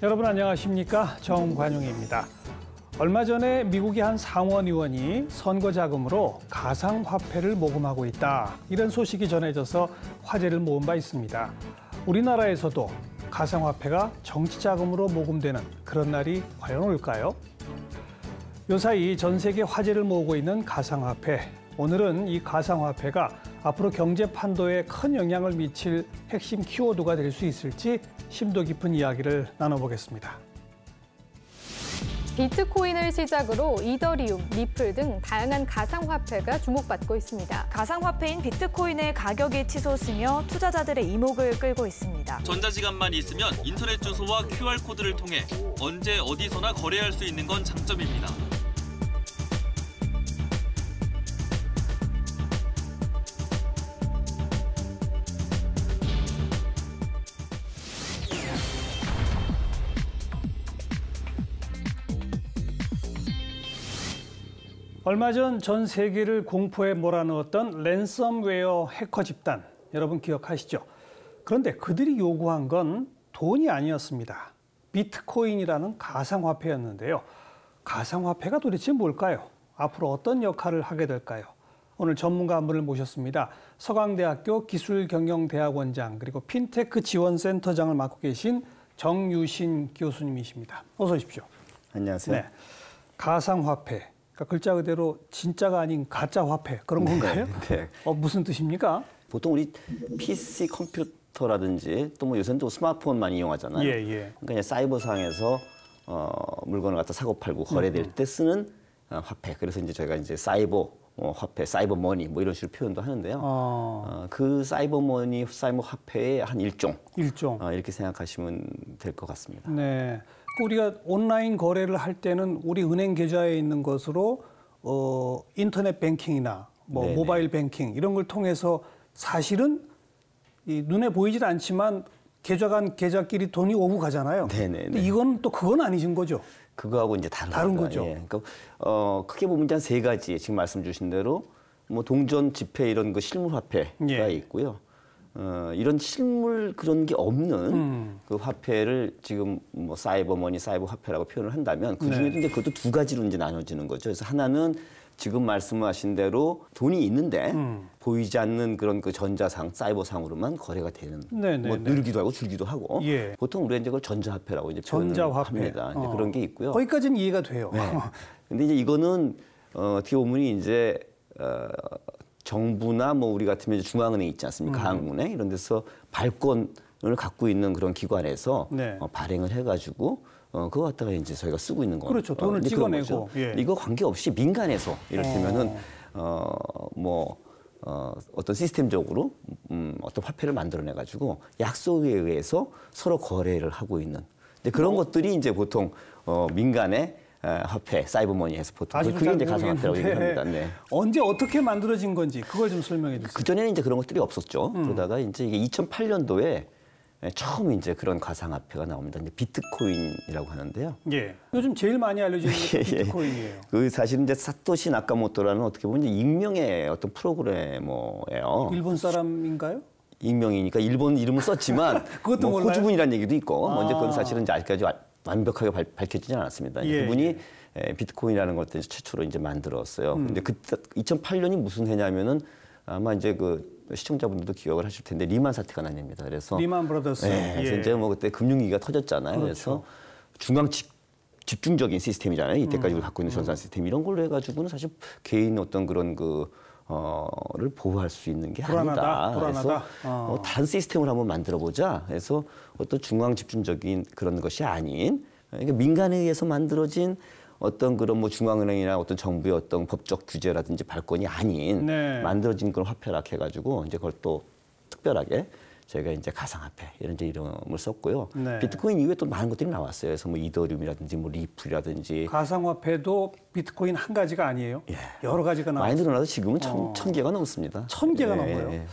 여러분 안녕하십니까? 정관용입니다. 얼마 전에 미국의 한 상원 의원이 선거 자금으로 가상화폐를 모금하고 있다. 이런 소식이 전해져서 화제를 모은 바 있습니다. 우리나라에서도 가상화폐가 정치 자금으로 모금되는 그런 날이 과연 올까요? 요사이 전 세계 화제를 모으고 있는 가상화폐. 오늘은 이 가상화폐가 앞으로 경제 판도에 큰 영향을 미칠 핵심 키워드가 될 수 있을지 심도 깊은 이야기를 나눠보겠습니다. 비트코인을 시작으로 이더리움, 리플 등 다양한 가상화폐가 주목받고 있습니다. 가상화폐인 비트코인의 가격이 치솟으며 투자자들의 이목을 끌고 있습니다. 전자지갑만 있으면 인터넷 주소와 QR코드를 통해 언제 어디서나 거래할 수 있는 건 장점입니다. 얼마 전 세계를 공포에 몰아넣었던 랜섬웨어 해커 집단, 여러분 기억하시죠? 그런데 그들이 요구한 건 돈이 아니었습니다. 비트코인이라는 가상화폐였는데요. 가상화폐가 도대체 뭘까요? 앞으로 어떤 역할을 하게 될까요? 오늘 전문가 한 분을 모셨습니다. 서강대학교 기술경영대학원장 그리고 핀테크 지원센터장을 맡고 계신 정유신 교수님이십니다. 어서 오십시오. 안녕하세요. 네, 가상화폐. 글자 그대로 진짜가 아닌 가짜 화폐 그런 건가요? 네. 무슨 뜻입니까? 보통 우리 PC 컴퓨터라든지 또 뭐 요새는 또 스마트폰 많이 이용하잖아요. 그러니까 이제 사이버상에서 물건을 갖다 사고 팔고 거래될 때 쓰는 화폐. 그래서 이제 저희가 이제 사이버 화폐, 사이버 머니 뭐 이런 식으로 표현도 하는데요. 그 사이버 머니, 사이버 화폐의 한 일종. 이렇게 생각하시면 될 것 같습니다. 네. 우리가 온라인 거래를 할 때는 우리 은행 계좌에 있는 것으로 인터넷 뱅킹이나 뭐 네네. 모바일 뱅킹 이런 걸 통해서 사실은 이 눈에 보이질 않지만 계좌 간 계좌끼리 돈이 오고 가잖아요. 근데 이건 또 그건 아니신 거죠? 그거하고 이제 다른 거죠. 예. 그러니까 크게 보면 이제 한 세 가지 지금 말씀 주신 대로 뭐 동전, 지폐 이런 그 실물 화폐가 있고요. 이런 실물 그런 게 없는 그 화폐를 지금 뭐 사이버 머니, 사이버 화폐라고 표현을 한다면 그 중에도 이제 그것도 두 가지로 이제 나눠지는 거죠. 그래서 하나는 지금 말씀하신 대로 돈이 있는데 보이지 않는 그런 그 전자상, 사이버상으로만 거래가 되는 뭐 늘기도 하고 줄기도 하고 보통 우리가 이제 그걸 전자화폐라고 이제 표현을 합니다. 이제 그런 게 있고요. 거기까지는 이해가 돼요. 네. 근데 이제 이거는 어떻게 보면 이제 정부나 뭐 우리 같으면 이제 중앙은행 있지 않습니까? 한국은행 이런 데서 발권을 갖고 있는 그런 기관에서 발행을 해가지고 그거 갖다가 이제 저희가 쓰고 있는 거죠. 그렇죠. 돈을 찍어내고. 이거 관계없이 민간에서 이를테면은 어떤 시스템적으로 어떤 화폐를 만들어내가지고 약속에 의해서 서로 거래를 하고 있는. 근데 그런 것들이 이제 보통 민간의 화폐, 사이버머니에서 보통 그게 이제 가상화폐라고 얘기합니다. 네. 언제 어떻게 만들어진 건지 그걸 좀 설명해 주세요. 그 전에는 이제 그런 것들이 없었죠. 그러다가 이제 이게 2008년도에 처음 이제 그런 가상화폐가 나옵니다. 이제 비트코인이라고 하는데요. 요즘 제일 많이 알려지는 게 비트코인이에요. 그 사실은 이제 사토시 나카모토라는 어떻게 보면 이제 익명의 어떤 프로그래머예요. 일본 사람인가요? 익명이니까 일본 이름을 썼지만 그것도 뭐 호주분이라는 얘기도 있고 먼저 그건 사실은 이제 아직까지 완벽하게 밝혀지지 않았습니다. 그분이 비트코인이라는 것들 최초로 이제 만들었어요. 근데 그 2008년이 무슨 해냐면은 아마 이제 그 시청자분들도 기억을 하실 텐데 리만 사태가 난 해입니다. 그래서 리만 브라더스. 그래서 이제 뭐 그때 금융위기가 터졌잖아요. 그래서 중앙 집중적인 시스템이잖아요. 이때까지 우리 갖고 있는 전산 시스템 이런 걸로 해가지고는 사실 개인 어떤 그런 를 보호할 수 있는 게 아니다. 그래서 다른 시스템을 한번 만들어 보자. 그래서 어떤 중앙 집중적인 그런 것이 아닌 그러니까 민간에 의해서 만들어진 어떤 그런 뭐 중앙은행이나 어떤 정부의 어떤 법적 규제라든지 발권이 아닌 만들어진 그런 화폐라 해가지고 이제 그걸 또 특별하게 저희가 이제 가상화폐 이런 이제 이름을 썼고요. 비트코인 이후에 또 많은 것들이 나왔어요. 그래서 뭐 이더리움이라든지 뭐 리플이라든지. 가상화폐도 비트코인 한 가지가 아니에요. 여러 가지가 나왔어요. 많이 늘어나서 지금은 1000개가 넘습니다. 1000개가 넘어요.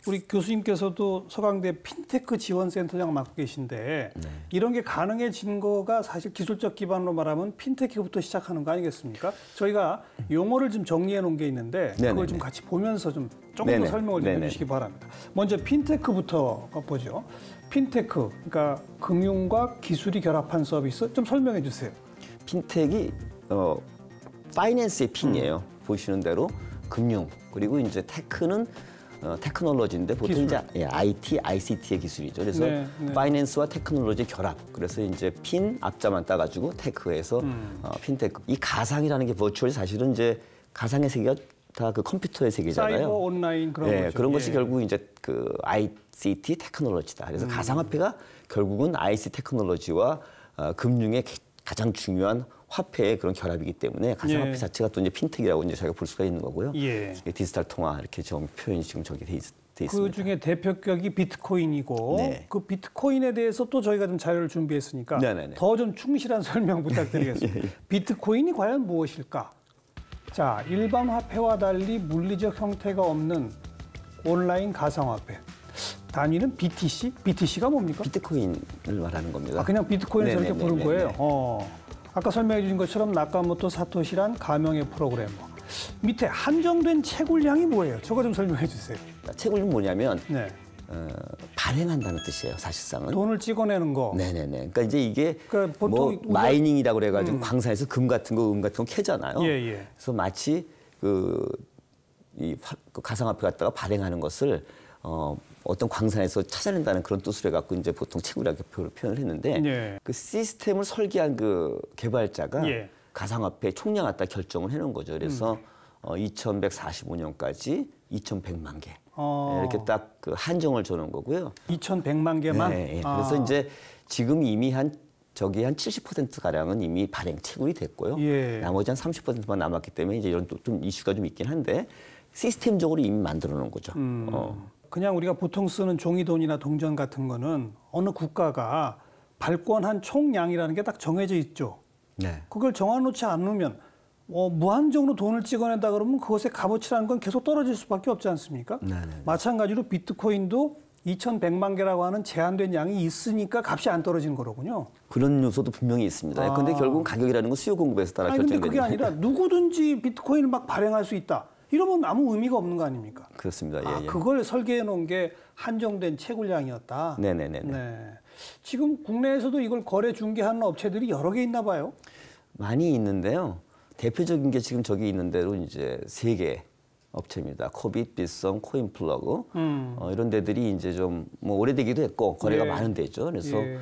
우리 교수님께서도 서강대 핀테크 지원센터장 맡고 계신데 이런 게 가능해진 거가 사실 기술적 기반으로 말하면 핀테크부터 시작하는 거 아니겠습니까? 저희가 용어를 좀 정리해 놓은 게 있는데 그걸 좀 같이 보면서 좀 조금 더 설명을 좀 해주시기 바랍니다. 먼저 핀테크부터 보죠. 핀테크, 그러니까 금융과 기술이 결합한 서비스 좀 설명해 주세요. 핀텍이 파이낸스의 핀이에요. 보시는 대로 금융 그리고 이제 테크는 테크놀로지인데 보통 기술. 이제 IT, ICT의 기술이죠. 그래서 네, 네. 파이낸스와 테크놀로지 결합. 그래서 이제 핀 앞자만 따가지고 테크에서 핀테크. 이 가상이라는 게 버추얼이 사실은 이제 가상의 세계가 다 그 컴퓨터의 세계잖아요. 사이버 온라인 그런 네, 거죠. 그런 것이 예. 결국 이제 그 ICT 테크놀로지다. 그래서 가상화폐가 결국은 ICT 테크놀로지와 금융의 가장 중요한 화폐의 그런 결합이기 때문에 가상화폐 예. 자체가 또 이제 핀텍이라고 이제 저희가 볼 수가 있는 거고요. 예. 디지털 통화 이렇게 좀 표현이 지금 저기 돼 그 있습니다. 중에 대표격이 비트코인이고 네. 그 비트코인에 대해서 또 저희가 좀 자료를 준비했으니까 네네네. 더 좀 충실한 설명 부탁드리겠습니다. 비트코인이 과연 무엇일까? 자, 일반 화폐와 달리 물리적 형태가 없는 온라인 가상화폐. 단위는 BTC? BTC가 뭡니까? 비트코인을 말하는 겁니다. 아, 그냥 비트코인을 저렇게 네네네네네. 부른 거예요? 아까 설명해 주신 것처럼 나카모토 사토시란 가명의 프로그래머. 밑에 한정된 채굴량이 뭐예요? 저거 좀 설명해 주세요. 채굴은 뭐냐면 네. 발행한다는 뜻이에요. 사실상은. 돈을 찍어내는 거. 네네네. 그러니까 이제 이게 그러니까 보통 뭐 우리가- 마이닝이라고 그래가지고 광산에서 금 같은 거, 은 같은 거 캐잖아요. 예, 예. 그래서 마치 그 가상화폐 갖다가 발행하는 것을 어떤 광산에서 찾아낸다는 그런 뜻으로 해갖고 이제 보통 채굴이라고 표현을 했는데 예. 그 시스템을 설계한 그 개발자가 예. 가상화폐 총량 갖다 결정을 해놓은 거죠. 그래서 2145년까지 2100만 개 이렇게 딱 그 한정을 줘놓은 거고요. 2100만 개만? 네, 그래서 이제 지금 이미 한 70% 가량은 이미 발행 채굴이 됐고요. 예. 나머지 한 30%만 남았기 때문에 이제 이런 또 좀 이슈가 좀 있긴 한데 시스템적으로 이미 만들어 놓은 거죠. 그냥 우리가 보통 쓰는 종이돈이나 동전 같은 거는 어느 국가가 발권한 총량이라는 게 딱 정해져 있죠. 네. 그걸 정해놓지 않으면 무한정으로 돈을 찍어낸다 그러면 그것의 값어치라는 건 계속 떨어질 수밖에 없지 않습니까? 네네. 마찬가지로 비트코인도 2100만 개라고 하는 제한된 양이 있으니까 값이 안 떨어지는 거로군요. 그런 요소도 분명히 있습니다. 그런데 결국은 가격이라는 건 수요 공급에서 따라 아니 근데 그게 결정되는 아니라 누구든지 비트코인을 막 발행할 수 있다. 이러면 아무 의미가 없는 거 아닙니까? 그렇습니다. 아, 예, 예. 그걸 설계해 놓은 게 한정된 채굴량이었다. 네네네. 네. 지금 국내에서도 이걸 거래 중개하는 업체들이 여러 개 있나 봐요. 많이 있는데요. 대표적인 게 지금 저기 있는 대로 이제 3개 업체입니다. 코빗, 빗썸, 코인플러그 이런 데들이 이제 좀 뭐 오래되기도 했고 거래가 예. 많은 데죠. 그래서 예.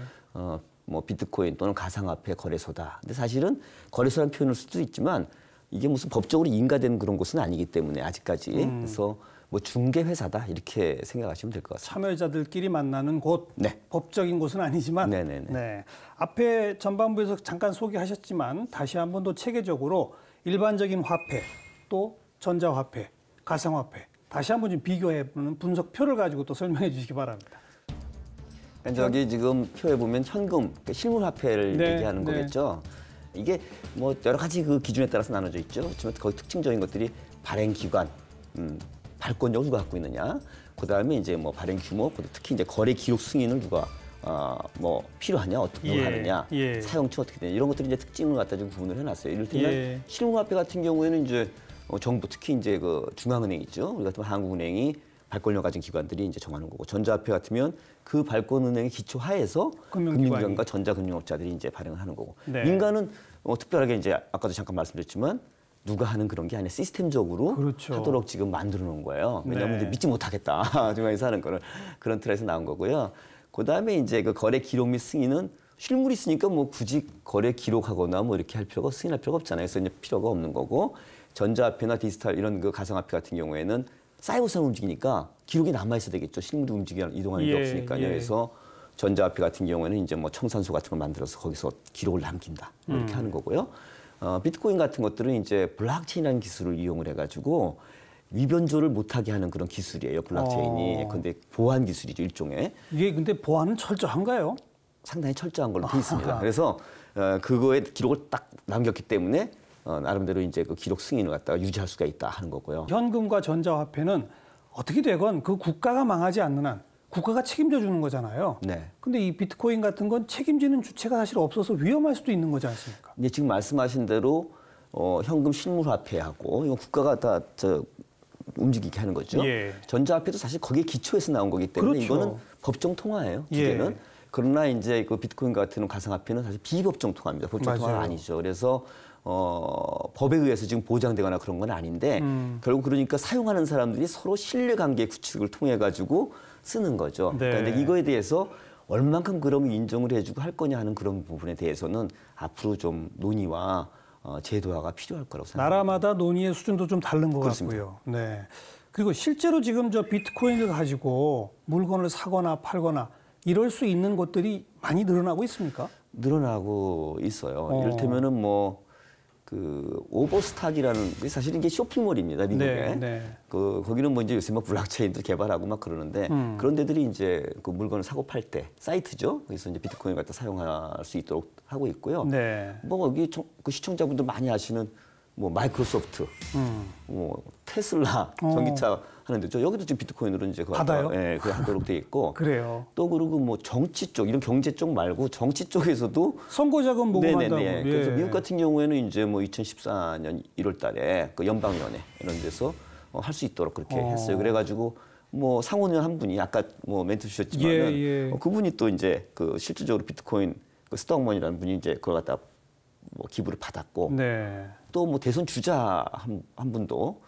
뭐 비트코인 또는 가상화폐 거래소다. 근데 사실은 거래소라는 표현을 쓸 수도 있지만 이게 무슨 법적으로 인가된 그런 곳은 아니기 때문에 아직까지 그래서 뭐 중개 회사다 이렇게 생각하시면 될 것 같습니다. 참여자들끼리 만나는 곳, 네. 법적인 곳은 아니지만, 네네네. 네. 앞에 전반부에서 잠깐 소개하셨지만 다시 한 번 더 체계적으로 일반적인 화폐, 또 전자화폐, 가상화폐 다시 한 번 좀 비교해보는 분석표를 가지고 또 설명해 주시기 바랍니다. 저기 지금 표에 보면 현금, 그러니까 실물화폐를 네, 얘기하는 네. 거겠죠. 이게 뭐 여러 가지 그 기준에 따라서 나눠져 있죠. 그렇지만 거기 특징적인 것들이 발행 기관, 발권력을 누가 갖고 있느냐. 그다음에 이제 뭐 발행 규모, 특히 이제 거래 기록 승인을 누가 뭐 필요하냐, 어떻게 예, 하느냐, 예. 사용처 어떻게 되냐 이런 것들이 이제 특징을 갖다 좀 구분을 해놨어요. 이를테면 예. 실물화폐 같은 경우에는 이제 정부 특히 이제 그 중앙은행 있죠. 우리 같으면 한국은행이 발권력 가진 기관들이 이제 정하는 거고 전자화폐 같으면 그 발권은행의 기초 하에서 금융기관이. 금융기관과 전자금융업자들이 이제 발행을 하는 거고 네. 민간은 특별하게 이제 아까도 잠깐 말씀드렸지만 누가 하는 그런 게 아니라 시스템적으로 그렇죠. 하도록 지금 만들어 놓은 거예요. 왜냐하면 네. 이제 믿지 못하겠다 중앙에서 하는 거는 그런 틀에서 나온 거고요. 그다음에 이제 그 거래 기록 및 승인은 실물이 있으니까 뭐 굳이 거래 기록하거나 뭐 이렇게 할 필요가 승인할 필요가 없잖아요. 그래서 이제 필요가 없는 거고 전자화폐나 디지털 이런 그 가상화폐 같은 경우에는 사이버상 움직이니까 기록이 남아 있어야 되겠죠. 실물도 이동하는 게 예, 없으니까요. 예. 그래서 전자화폐 같은 경우에는 이제 뭐 청산소 같은 걸 만들어서 거기서 기록을 남긴다 이렇게 하는 거고요. 비트코인 같은 것들은 이제 블록체인이라는 기술을 이용을 해가지고 위변조를 못하게 하는 그런 기술이에요. 블록체인이. 근데 보안 기술이죠 일종의. 이게 근데 보안은 철저한가요? 상당히 철저한 걸로 돼 있습니다. 그래서 그거에 기록을 딱 남겼기 때문에 나름대로 이제 그 기록 승인을 갖다가 유지할 수가 있다 하는 거고요. 현금과 전자화폐는 어떻게 되건 그 국가가 망하지 않는 한 국가가 책임져 주는 거잖아요. 네. 근데 이 비트코인 같은 건 책임지는 주체가 사실 없어서 위험할 수도 있는 거지 않습니까? 근데 지금 말씀하신 대로 현금 실물화폐하고 이건 국가가 다 움직이게 하는 거죠. 예. 전자화폐도 사실 거기에 기초해서 나온 거기 때문에 그렇죠. 이거는 법정 통화예요. 기계는. 예. 그러나 이제 그 비트코인 같은 가상화폐는 사실 비법정 통화입니다. 법정 통화가 아니죠. 그래서 법에 의해서 지금 보장되거나 그런 건 아닌데 결국 그러니까 사용하는 사람들이 서로 신뢰관계 구축을 통해 가지고 쓰는 거죠. 네. 그러니까 이거에 대해서 얼만큼 그럼 인정을 해주고 할 거냐 하는 그런 부분에 대해서는 앞으로 좀 논의와 제도화가 필요할 거라고 생각합니다. 나라마다 논의의 수준도 좀 다른 것 그렇습니다. 같고요. 네. 그리고 실제로 지금 저 비트코인을 가지고 물건을 사거나 팔거나 이럴 수 있는 곳들이 많이 늘어나고 있습니까? 늘어나고 있어요. 이를테면은 뭐 그 오버스탁이라는 게 사실 이게 쇼핑몰입니다, 미국에. 네, 네. 거기는 뭐 이제 요새 막 블록체인도 개발하고 막 그러는데 그런 데들이 이제 그 물건을 사고 팔 때 사이트죠. 그래서 이제 비트코인 갖다 사용할 수 있도록 하고 있고요. 네. 뭐 여기 그 시청자분들 많이 아시는 뭐 마이크로소프트, 뭐 테슬라 전기차 하는데 저 여기도 지금 비트코인으로 이제 그거 받아요? 예, 그 하도록 돼 있고. 그래요. 또 그리고 뭐 정치 쪽 이런 경제 쪽 말고 정치 쪽에서도 선거 자금 모금한다고. 네네네. 그래서 예. 미국 같은 경우에는 이제 뭐 2014년 1월달에 그 연방위원회 이런 데서 할 수 있도록 그렇게 했어요. 그래가지고 뭐 상원의원 한 분이 아까 뭐 멘트 주셨지만은 예. 그분이 또 이제 그 실질적으로 비트코인 그 스톡먼이라는 분이 이제 그걸 갖다 뭐 기부를 받았고 네. 또 뭐 대선 주자 한 분도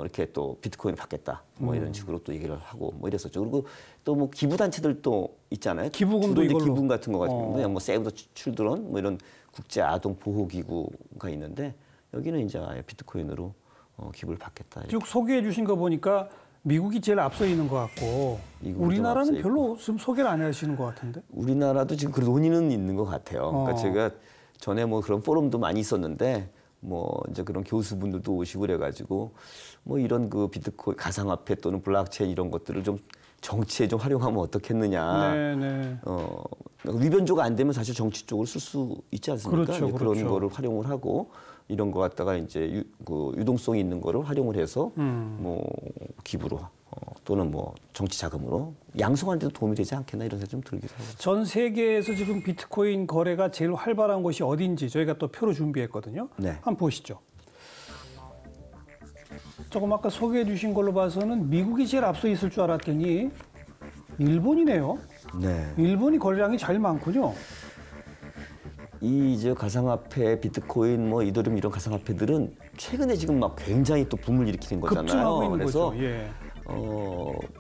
이렇게 또 비트코인을 받겠다 뭐 이런 식으로 또 얘기를 하고 뭐 이랬었죠. 그리고 또 뭐 기부 단체들도 있잖아요. 기부금도 이걸로. 기부금 같은 거 같은 경우는 뭐 세이브 더 칠드런 뭐 이런 국제 아동 보호 기구가 있는데 여기는 이제 아예 비트코인으로 기부를 받겠다. 쭉 소개해 주신 거 보니까 미국이 제일 앞서 있는 것 같고 미국이 우리나라는 좀 앞서 별로 지금 소개를 안 하시는 것 같은데. 우리나라도 지금 그 논의는 있는 것 같아요. 그러니까 제가 전에 뭐 그런 포럼도 많이 있었는데 뭐 이제 그런 교수분들도 오시고 그래가지고 뭐 이런 그 비트코인 가상화폐 또는 블록체인 이런 것들을 좀 정치에 좀 활용하면 어떻겠느냐. 네. 위변조가 안 되면 사실 정치 쪽으로 쓸 수 있지 않습니까? 그렇죠, 이제 그런 그렇죠. 거를 활용을 하고 이런 거 갖다가 이제 그 유동성이 있는 거를 활용을 해서 뭐 기부로 또는 뭐 정치 자금으로 양성하는 데도 도움이 되지 않겠나 이런 생각이 좀 들기도 하고. 전 세계에서 지금 비트코인 거래가 제일 활발한 곳이 어딘지 저희가 또 표로 준비했거든요. 네. 한번 보시죠. 조금 아까 소개해 주신 걸로 봐서는 미국이 제일 앞서 있을 줄 알았더니 일본이네요. 네. 일본이 거래량이 제일 많군요. 이 이제 가상화폐, 비트코인, 뭐 이더리움 이런 가상화폐들은 최근에 지금 막 굉장히 또 붐을 일으키는 거잖아요. 급증하고 있는 그래서 거죠. 예.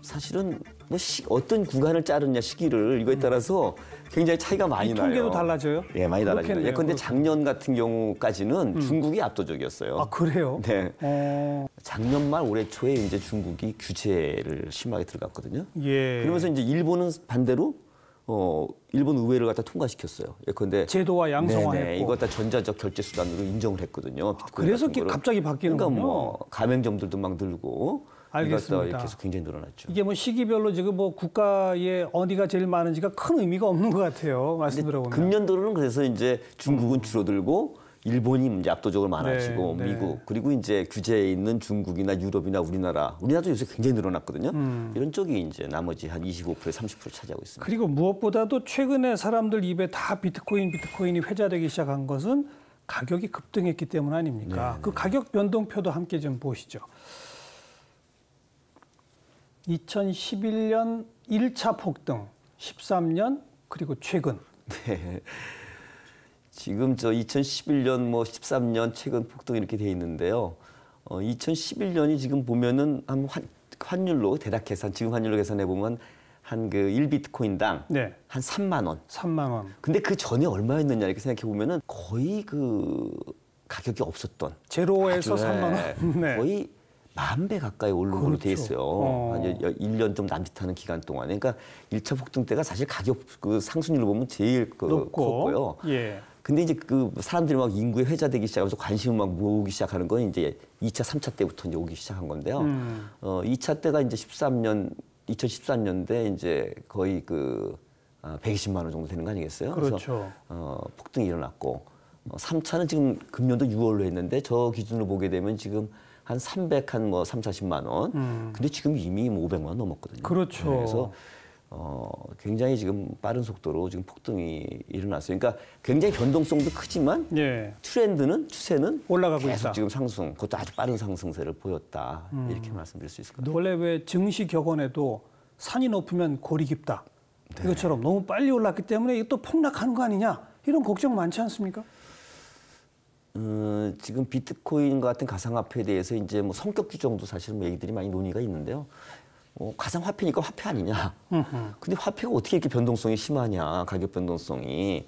사실은 뭐 어떤 구간을 자르냐 시기를 이거에 따라서 굉장히 차이가 많이 이 나요. 통계도 달라져요? 예, 많이 달라져요. 그렇겠네요. 예컨대 작년 같은 경우까지는 중국이 압도적이었어요. 아 그래요? 네. 어, 작년 말 올해 초에 이제 중국이 규제를 심하게 들어갔거든요. 예. 그러면서 이제 일본은 반대로 일본 의회를 갖다 통과시켰어요. 예컨대 제도화 양성화했고. 네네, 이거 갖다 전자적 결제 수단으로 인정을 했거든요. 비트코인 그래서 같은 거를. 갑자기 바뀌는군요. 그러니까 뭐 가맹점들도 막 늘고 알겠습니다. 이것도 계속 굉장히 늘어났죠. 이게 뭐 시기별로 지금 뭐 국가의 어디가 제일 많은지가 큰 의미가 없는 것 같아요. 말씀 들어보면. 금년도로는 그래서 이제 중국은 줄어들고 일본이 이제 압도적으로 많아지고 네. 미국 그리고 이제 규제에 있는 중국이나 유럽이나 우리나라도 요새 굉장히 늘어났거든요. 이런 쪽이 이제 나머지 한 25% 30% 차지하고 있습니다. 그리고 무엇보다도 최근에 사람들 입에 다 비트코인이 회자되기 시작한 것은 가격이 급등했기 때문 아닙니까? 그 가격 변동표도 함께 좀 보시죠. 2011년 1차 폭등, 13년 그리고 최근. 네. 지금 저 2011년 뭐 13년 최근 폭등 이렇게 돼 있는데요. 2011년이 지금 보면은 한 환율로 대략 계산 지금 환율로 계산해 보면 한 그 1비트코인당 네. 한 3만 원. 3만 원. 근데 그 전에 얼마였느냐 이렇게 생각해 보면은 거의 그 가격이 없었던 제로에서 아주, 3만 원. 네. 거의 10,000배 가까이 오른 걸로 돼 그렇죠. 있어요. 한 1년 좀 남짓하는 기간 동안에. 그러니까 1차 폭등 때가 사실 가격 그 상승률을 보면 제일 컸고요. 예. 근데 이제 그 사람들이 막 인구에 회자되기 시작하면서 관심을 막 모으기 시작하는 건 이제 2차, 3차 때부터 이제 오기 시작한 건데요. 2차 때가 이제 2013년대 이제 거의 그 120만 원 정도 되는 거 아니겠어요? 그렇죠. 그래서 폭등이 일어났고 3차는 지금 금년도 6월로 했는데 저 기준으로 보게 되면 지금 한 300, 한 뭐 3, 40만 원. 근데 지금 이미 뭐 500만 원 넘었거든요. 그렇죠. 그래서 굉장히 지금 빠른 속도로 지금 폭등이 일어났어요. 그러니까 굉장히 변동성도 크지만 예. 추세는 올라가고 계속 있다. 지금 상승, 그것도 아주 빠른 상승세를 보였다. 이렇게 말씀드릴 수 있을 것 같아요. 원래 왜 증시 격언에도 산이 높으면 골이 깊다. 네. 이것처럼 너무 빨리 올랐기 때문에 이게 또 폭락하는 거 아니냐 이런 걱정 많지 않습니까? 지금 비트코인 같은 가상화폐에 대해서 이제 뭐 성격 규정도 사실 뭐 얘기들이 많이 논의가 있는데요. 가상화폐니까 화폐 아니냐. 근데 화폐가 어떻게 이렇게 변동성이 심하냐. 가격 변동성이.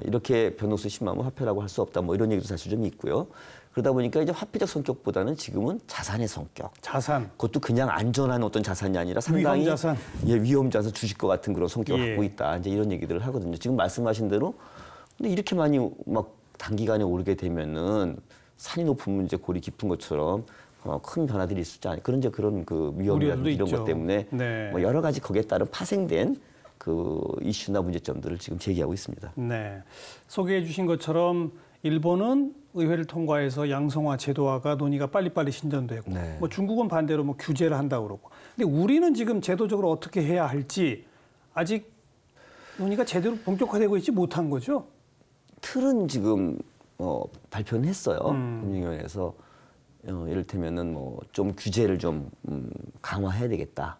이렇게 변동성이 심하면 화폐라고 할 수 없다. 뭐 이런 얘기도 사실 좀 있고요. 그러다 보니까 이제 화폐적 성격보다는 지금은 자산의 성격. 자산. 그것도 그냥 안전한 어떤 자산이 아니라 상당히 위험 자산. 예, 위험 자산 주식과 같은 그런 성격을 예. 갖고 있다. 이제 이런 얘기들을 하거든요. 지금 말씀하신 대로 근데 이렇게 많이 막 단기간에 오르게 되면은 산이 높으면 이제 골이 깊은 것처럼 큰 변화들이 있지 않을까. 그런 그 위험이라든지 이런 있죠. 것 때문에 네. 뭐 여러 가지 거기에 따른 파생된 그 이슈나 문제점들을 지금 제기하고 있습니다. 네. 소개해 주신 것처럼 일본은 의회를 통과해서 양성화 제도화가 논의가 빨리빨리 신전되고 네. 뭐 중국은 반대로 뭐 규제를 한다고 그러고. 근데 우리는 지금 제도적으로 어떻게 해야 할지 아직 논의가 제대로 본격화되고 있지 못한 거죠? 틀은 지금 발표는 했어요. 금융위원회에서 이를테면은 뭐 좀 규제를 좀 강화해야 되겠다.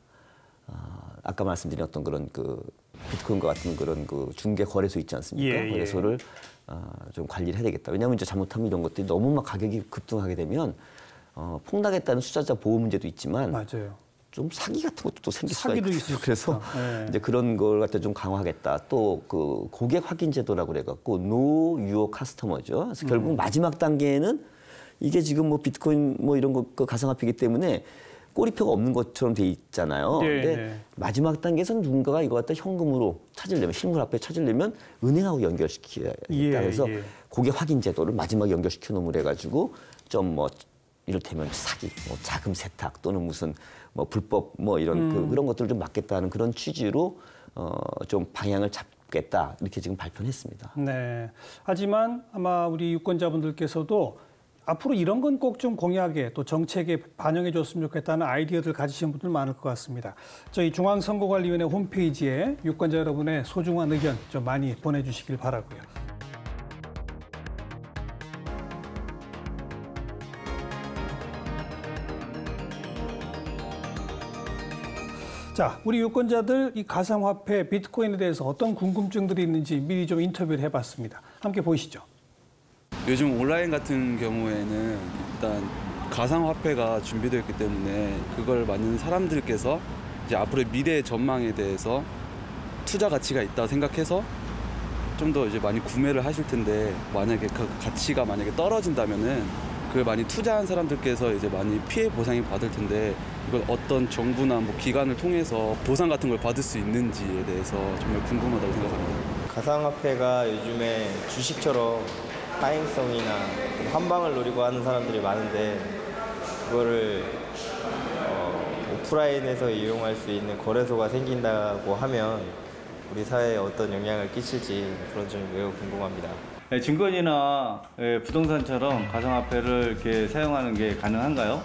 아까 말씀드린 어떤 그런 그 비트코인과 같은 그런 그 중개 거래소 있지 않습니까? 예, 예. 거래소를 좀 관리를 해야 되겠다. 왜냐하면 이제 잘못하면 이런 것들이 너무 막 가격이 급등하게 되면 폭락했다는 투자자 보호 문제도 있지만 맞아요. 좀 사기 같은 것도 또 생길 수가 사기도 있고 있을 수 그래서 있다. 네. 이제 그런 걸 갖다 좀 강화하겠다. 또 그 고객 확인 제도라고 그래갖고 Know Your Customer죠. 그래서 결국 마지막 단계에는 이게 지금 뭐 비트코인 뭐 이런 거 그 가상화폐이기 때문에 꼬리표가 없는 것처럼 돼 있잖아요. 네, 근데 네. 마지막 단계에서는 누군가가 이거 갖다 현금으로 찾으려면 실물화폐 찾으려면 은행하고 연결시켜야겠다. 예, 그래서 예. 고객 확인 제도를 마지막에 연결시켜 놓으려 해가지고 좀 뭐 이를테면 사기, 뭐 자금 세탁 또는 무슨 뭐 불법 뭐 이런 그런 것들을 좀 막겠다는 그런 취지로 좀 방향을 잡겠다 이렇게 지금 발표를 했습니다. 네. 하지만 아마 우리 유권자분들께서도 앞으로 이런 건 꼭 좀 공약에 또 정책에 반영해 줬으면 좋겠다는 아이디어들 가지신 분들 많을 것 같습니다. 저희 중앙선거관리위원회 홈페이지에 유권자 여러분의 소중한 의견 좀 많이 보내주시길 바라고요. 자, 우리 유권자들 이 가상화폐 비트코인에 대해서 어떤 궁금증들이 있는지 미리 좀 인터뷰를 해봤습니다. 함께 보시죠. 요즘 온라인 같은 경우에는 일단 가상화폐가 준비되어 있기 때문에 그걸 많은 사람들께서 이제 앞으로의 미래의 전망에 대해서 투자 가치가 있다고 생각해서 좀 더 이제 많이 구매를 하실 텐데 만약에 그 가치가 만약에 떨어진다면은 그걸 많이 투자한 사람들께서 이제 많이 피해 보상이 받을 텐데 이걸 어떤 정부나 뭐 기관을 통해서 보상 같은 걸 받을 수 있는지에 대해서 정말 궁금하다고 생각합니다. 가상화폐가 요즘에 주식처럼 하행성이나 한 방을 노리고 하는 사람들이 많은데 그거를 오프라인에서 이용할 수 있는 거래소가 생긴다고 하면 우리 사회에 어떤 영향을 끼칠지 그런 점이 매우 궁금합니다. 증권이나 부동산처럼 가상화폐를 이렇게 사용하는 게 가능한가요?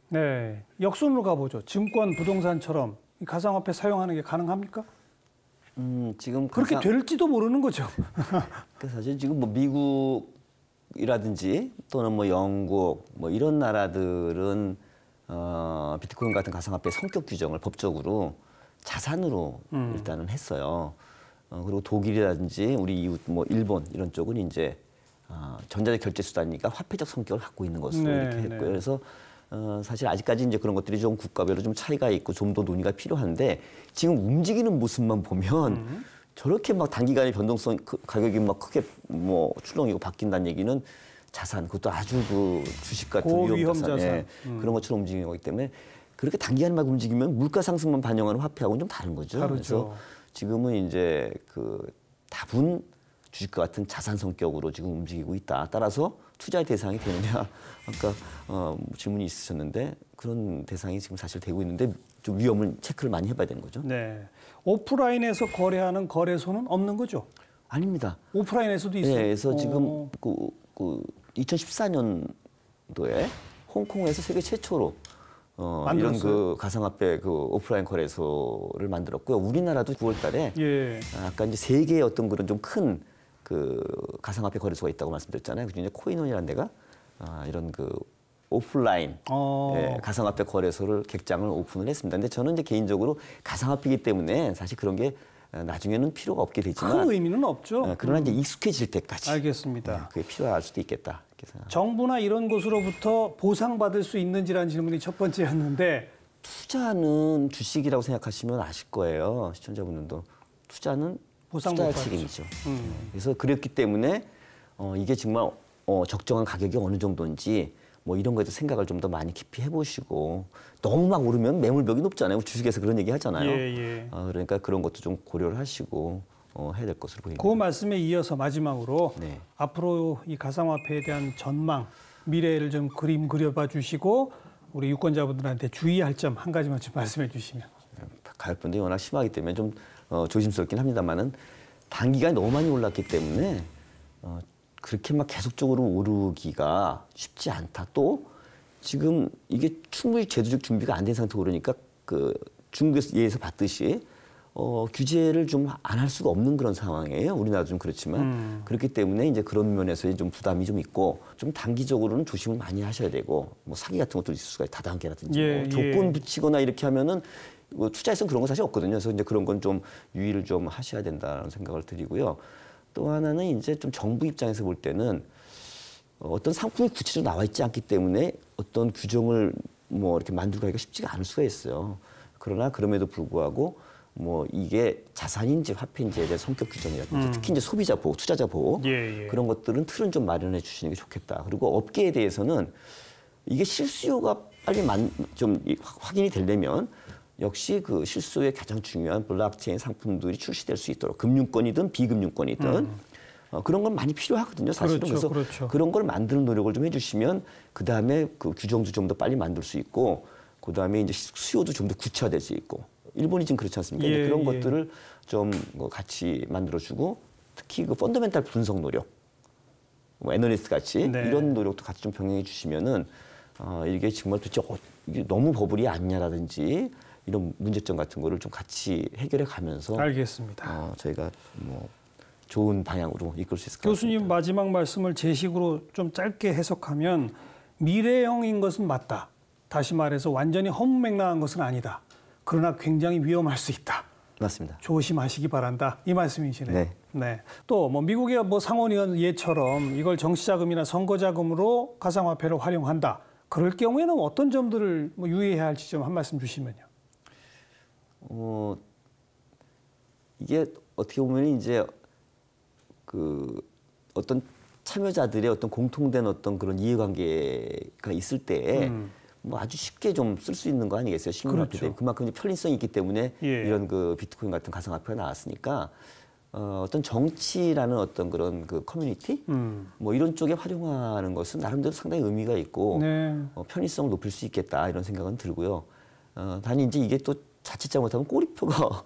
네, 역순으로 가보죠. 증권, 부동산처럼 이 가상화폐 사용하는 게 가능합니까? 지금 그렇게 될지도 모르는 거죠. 사실 지금 뭐 미국이라든지 또는 뭐 영국 뭐 이런 나라들은 비트코인 같은 가상화폐 성격 규정을 법적으로 자산으로 일단은 했어요. 그리고 독일이라든지 우리 이웃 뭐 일본 이런 쪽은 이제 전자적 결제 수단이니까 화폐적 성격을 갖고 있는 것으로 네, 이렇게 했고요. 네. 그래서 사실 아직까지 이제 그런 것들이 좀 국가별로 좀 차이가 있고 좀 더 논의가 필요한데 지금 움직이는 모습만 보면 저렇게 막 단기간에 변동성 가격이 막 크게 뭐 출렁이고 바뀐다는 얘기는 자산 그것도 아주 그 주식 같은 고위험 위험 자산 자산. 그런 것처럼 움직이는 거기 때문에 그렇게 단기간에 막 움직이면 물가 상승만 반영하는 화폐하고는 좀 다른 거죠. 다르죠. 그래서 지금은 이제 그 다분 주식과 같은 자산 성격으로 지금 움직이고 있다. 따라서 투자의 대상이 되느냐 아까 질문이 있으셨는데 그런 대상이 지금 사실 되고 있는데 좀 위험을 체크를 많이 해봐야 되는 거죠. 네, 오프라인에서 거래하는 거래소는 없는 거죠? 아닙니다. 오프라인에서도 있어요. 네, 그래서 지금 그 2014년도에 홍콩에서 세계 최초로 이런 그 가상화폐 그 오프라인 거래소를 만들었고요. 우리나라도 9월달에 예. 아까 이제 세 개의 어떤 그런 좀 큰 그 가상화폐 거래소가 있다고 말씀드렸잖아요. 그중에 코인원이라는 데가 이런 그 오프라인 가상화폐 거래소를 객장을 오픈을 했습니다. 근데 저는 이제 개인적으로 가상화폐이기 때문에 사실 그런 게 나중에는 필요가 없게 되지만 큰 의미는 없죠. 그러나 이제 익숙해질 때까지 알겠습니다. 그게 필요할 수도 있겠다. 이렇게 생각합니다. 정부나 이런 곳으로부터 보상받을 수 있는지라는 질문이 첫 번째였는데 투자는 주식이라고 생각하시면 아실 거예요. 시청자분들도 투자는 보상 투자의 못 받죠. 책임이죠. 그래서 그랬기 때문에 이게 정말 적정한 가격이 어느 정도인지 뭐 이런 거에 대해서 생각을 좀 더 많이 깊이 해보시고 너무 막 오르면 매물벽이 높잖아요. 주식에서 그런 얘기 하잖아요. 예. 그러니까 그런 것도 좀 고려를 하시고 해야 될 것으로 보입니다. 그 말씀에 이어서 마지막으로 네. 앞으로 이 가상화폐에 대한 전망, 미래를 좀 그림 그려봐 주시고 우리 유권자분들한테 주의할 점 한 가지만 좀 말씀해 주시면. 가격분들이 워낙 심하기 때문에 좀 조심스럽긴 합니다만은 단기간에 너무 많이 올랐기 때문에 그렇게 막 계속적으로 오르기가 쉽지 않다. 또 지금 이게 충분히 제도적 준비가 안 된 상태로 오르니까 그 중국에서 예에서 봤듯이 규제를 좀 안 할 수가 없는 그런 상황이에요. 우리나라도 좀 그렇지만 그렇기 때문에 이제 그런 면에서 좀 부담이 좀 있고 좀 단기적으로는 조심을 많이 하셔야 되고 뭐 사기 같은 것도 있을 수가 있고 다단계라든지 뭐 조건 붙이거나 이렇게 하면은 투자에서는 그런 거 사실 없거든요. 그래서 이제 그런 건 좀 유의를 좀 하셔야 된다는 생각을 드리고요. 또 하나는 이제 좀 정부 입장에서 볼 때는 어떤 상품이 구체적으로 나와 있지 않기 때문에 어떤 규정을 뭐 이렇게 만들고 하기가 쉽지가 않을 수가 있어요. 그러나 그럼에도 불구하고 뭐 이게 자산인지 화폐인지에 대한 성격 규정이라든지 특히 이제 소비자 보호, 투자자 보호 그런 것들은 틀은 좀 마련해 주시는 게 좋겠다. 그리고 업계에 대해서는 이게 실수요가 빨리 좀 확인이 되려면 역시 그 실수요에 가장 중요한 블록체인 상품들이 출시될 수 있도록 금융권이든 비금융권이든 그런 건 많이 필요하거든요. 사실은. 그래서 그런 걸 만드는 노력을 좀 해주시면 그 다음에 그 규정도 좀 더 빨리 만들 수 있고 그 다음에 이제 수요도 좀 더 구체화될 수 있고 일본이 지금 그렇지 않습니까? 그런 것들을 좀 같이 만들어주고 특히 그 펀더멘탈 분석 노력, 뭐 애널리스트 같이 이런 노력도 같이 좀 병행해 주시면은 이게 정말 도대체 이게 너무 버블이 아니냐라든지 이런 문제점 같은 거를 좀 같이 해결해 가면서 알겠습니다. 저희가 뭐 좋은 방향으로 이끌 수 있을 것 같습니다. 교수님 마지막 말씀을 제 식으로 좀 짧게 해석하면 미래형인 것은 맞다. 다시 말해서 완전히 허무맹랑한 것은 아니다. 그러나 굉장히 위험할 수 있다. 맞습니다. 조심하시기 바란다. 이 말씀이시네요. 네. 또 뭐 미국의 뭐 상원의원 예처럼 이걸 정치자금이나 선거자금으로 가상화폐를 활용한다. 그럴 경우에는 어떤 점들을 뭐 유의해야 할지 좀 한 말씀 주시면요. 이게 어떻게 보면 이제 그 어떤 참여자들의 어떤 공통된 어떤 그런 이해관계가 있을 때 뭐 아주 쉽게 좀 쓸 수 있는 거 아니겠어요? 그렇죠. 그만큼 이제 편리성이 있기 때문에 이런 그 비트코인 같은 가상화폐가 나왔으니까 어떤 정치라는 어떤 그런 그 커뮤니티 뭐 이런 쪽에 활용하는 것은 나름대로 상당히 의미가 있고 편의성을 높일 수 있겠다 이런 생각은 들고요. 단지 이제 이게 또 자칫 잘못하면 꼬리표가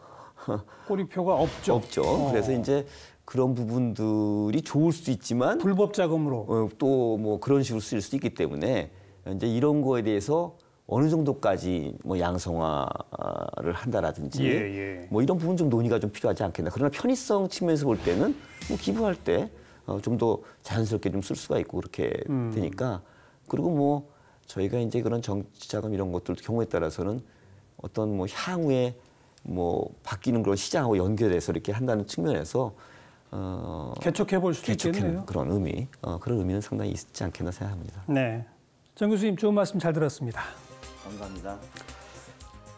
없죠. 그래서 이제 그런 부분들이 좋을 수도 있지만 불법 자금으로 또 뭐 그런 식으로 쓰일 수도 있기 때문에 이제 이런 거에 대해서 어느 정도까지 뭐 양성화를 한다라든지 뭐 이런 부분 좀 논의가 좀 필요하지 않겠나. 그러나 편의성 측면에서 볼 때는 뭐 기부할 때 좀 더 자연스럽게 좀 쓸 수가 있고 그렇게 되니까 그리고 뭐 저희가 이제 그런 정치자금 이런 것들 경우에 따라서는 어떤 뭐 향후에 뭐 바뀌는 그런 시장하고 연결해서 이렇게 한다는 측면에서 개척해 볼 수도 있겠네요. 그런 의미, 그런 의미는 상당히 있지 않겠나 생각합니다. 네, 정 교수님 좋은 말씀 잘 들었습니다. 감사합니다.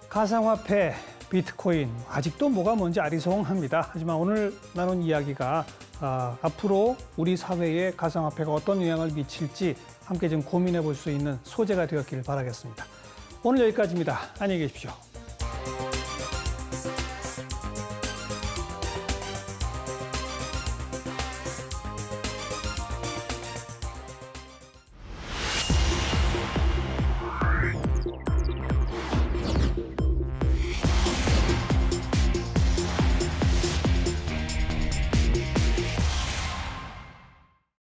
가상화폐, 비트코인 아직도 뭐가 뭔지 아리송합니다. 하지만 오늘 나눈 이야기가 앞으로 우리 사회에 가상화폐가 어떤 영향을 미칠지 함께 좀 고민해 볼 수 있는 소재가 되었기를 바라겠습니다. 오늘 여기까지입니다. 안녕히 계십시오.